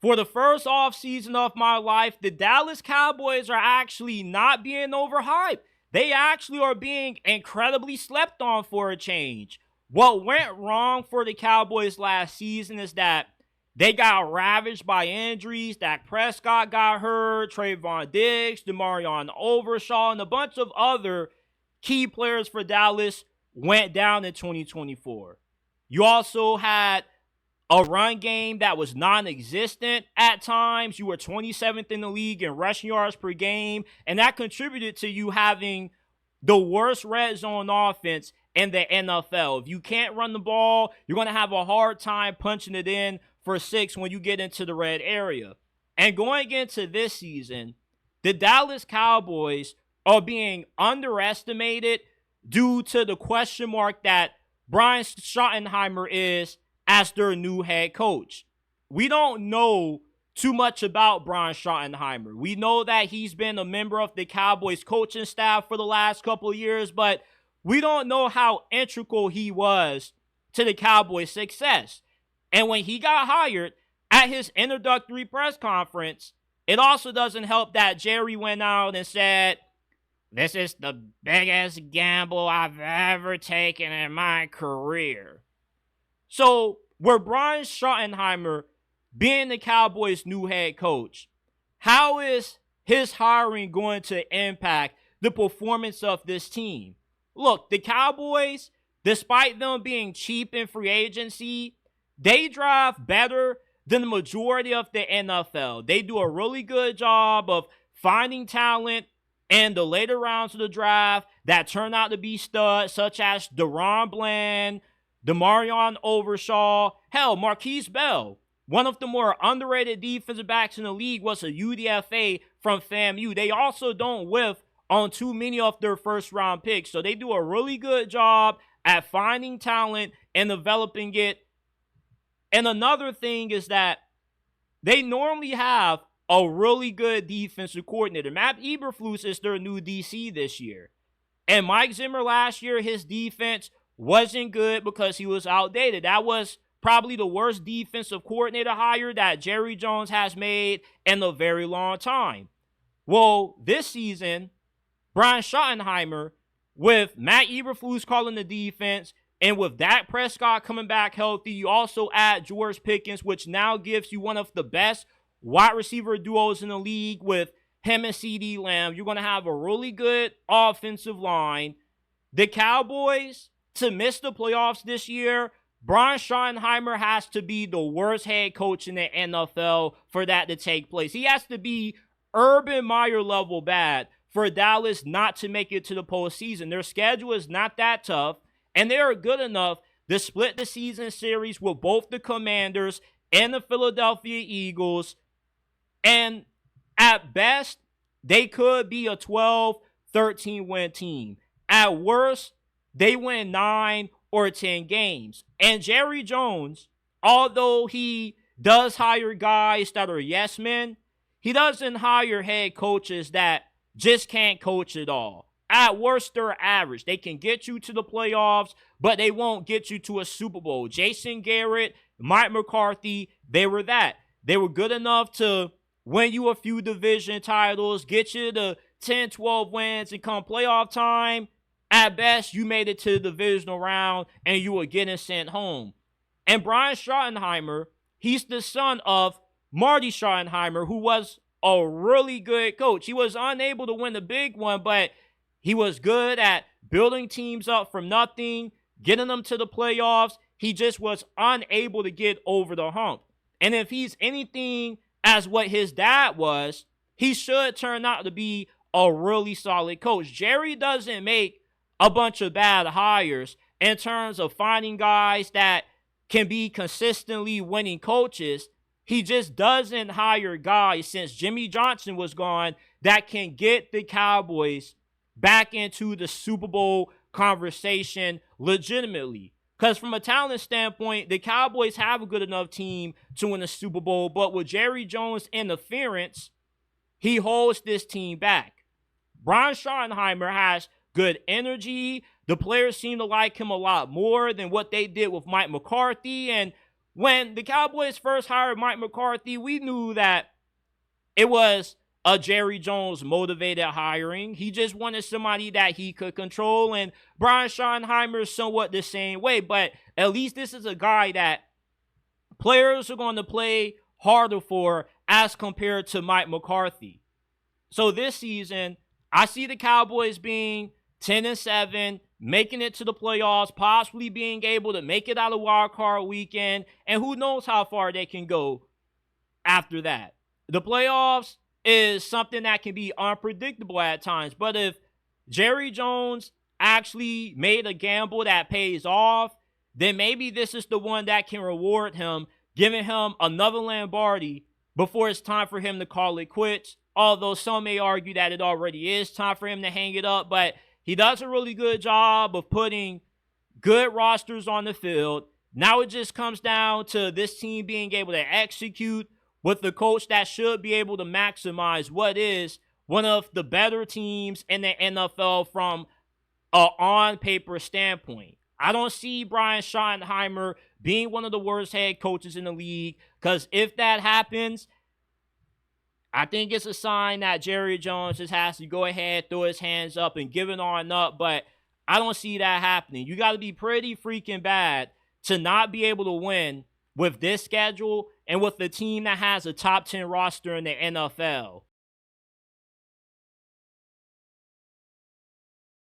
for the first offseason of my life, the Dallas Cowboys are actually not being overhyped. They actually are being incredibly slept on for a change. What went wrong for the Cowboys last season is that they got ravaged by injuries. Dak Prescott got hurt, Trayvon Diggs, Demarion Overshaw, and a bunch of other key players for Dallas went down in 2024. You also had a run game that was non-existent at times. You were 27th in the league in rushing yards per game, and that contributed to you having the worst red zone offense in the NFL. If you can't run the ball, you're going to have a hard time punching it in for 6 when you get into the red area. And going into this season, the Dallas Cowboys are being underestimated due to the question mark that Brian Schottenheimer is as their new head coach. We don't know too much about Brian Schottenheimer. We know that he's been a member of the Cowboys coaching staff for the last couple of years, but we don't know how integral he was to the Cowboys' success. And when he got hired at his introductory press conference, it also doesn't help that Jerry went out and said, "This is the biggest gamble I've ever taken in my career." So, with Brian Schottenheimer being the Cowboys' new head coach, how is his hiring going to impact the performance of this team? Look, the Cowboys, despite them being cheap in free agency, they draft better than the majority of the NFL. They do a really good job of finding talent in the later rounds of the draft that turn out to be studs, such as DaRon Bland, Demarion Overshaw, hell, Marquise Bell. One of the more underrated defensive backs in the league was a UDFA from FAMU. They also don't whiff on too many of their first-round picks, so they do a really good job at finding talent and developing it. And another thing is that they normally have a really good defensive coordinator. Matt Eberflus is their new DC this year. And Mike Zimmer last year, his defense wasn't good because he was outdated. That was probably the worst defensive coordinator hire that Jerry Jones has made in a very long time. Well, this season, Brian Schottenheimer, with Matt Eberflus calling the defense, and with Dak Prescott coming back healthy, you also add George Pickens, which now gives you one of the best wide receiver duos in the league with him and CeeDee Lamb. You're going to have a really good offensive line. The Cowboys, to miss the playoffs this year, Brian Schottenheimer has to be the worst head coach in the NFL for that to take place. He has to be Urban Meyer level bad for Dallas not to make it to the postseason. Their schedule is not that tough, and they are good enough to split the season series with both the Commanders and the Philadelphia Eagles. And at best, they could be a 12-13 win team. At worst, they win 9 or 10 games. And Jerry Jones, although he does hire guys that are yes men, he doesn't hire head coaches that just can't coach at all. At worst, they're average. They can get you to the playoffs, but they won't get you to a Super Bowl. Jason Garrett, Mike McCarthy, they were that. They were good enough to win you a few division titles, get you to 10, 12 wins, and come playoff time, at best, you made it to the divisional round, and you were getting sent home. And Brian Schottenheimer, he's the son of Marty Schottenheimer, who was a really good coach. He was unable to win the big one, but he was good at building teams up from nothing, getting them to the playoffs. He just was unable to get over the hump. And if he's anything as what his dad was, he should turn out to be a really solid coach. Jerry doesn't make a bunch of bad hires in terms of finding guys that can be consistently winning coaches. He just doesn't hire guys since Jimmy Johnson was gone that can get the Cowboys back into the Super Bowl conversation legitimately. Because from a talent standpoint, the Cowboys have a good enough team to win the Super Bowl, but with Jerry Jones' interference, he holds this team back. Brian Schottenheimer has good energy. The players seem to like him a lot more than what they did with Mike McCarthy. And When the Cowboys first hired Mike McCarthy, we knew that it was a Jerry Jones motivated hiring. He just wanted somebody that he could control, and Brian Schottenheimer is somewhat the same way, but at least this is a guy that players are going to play harder for as compared to Mike McCarthy. So this season, I see the Cowboys being 10-7, making it to the playoffs, possibly being able to make it out of wild card weekend, and who knows how far they can go after that. The playoffs is something that can be unpredictable at times, but if Jerry Jones actually made a gamble that pays off, then maybe this is the one that can reward him, giving him another Lombardi before it's time for him to call it quits. Although some may argue that it already is time for him to hang it up, but he does a really good job of putting good rosters on the field. Now it just comes down to this team being able to execute with the coach that should be able to maximize what is one of the better teams in the NFL from an on-paper standpoint. I don't see Brian Schottenheimer being one of the worst head coaches in the league, because if that happens, I think it's a sign that Jerry Jones just has to go ahead, throw his hands up, and give it on up. But I don't see that happening. You got to be pretty freaking bad to not be able to win with this schedule and with the team that has a top 10 roster in the NFL.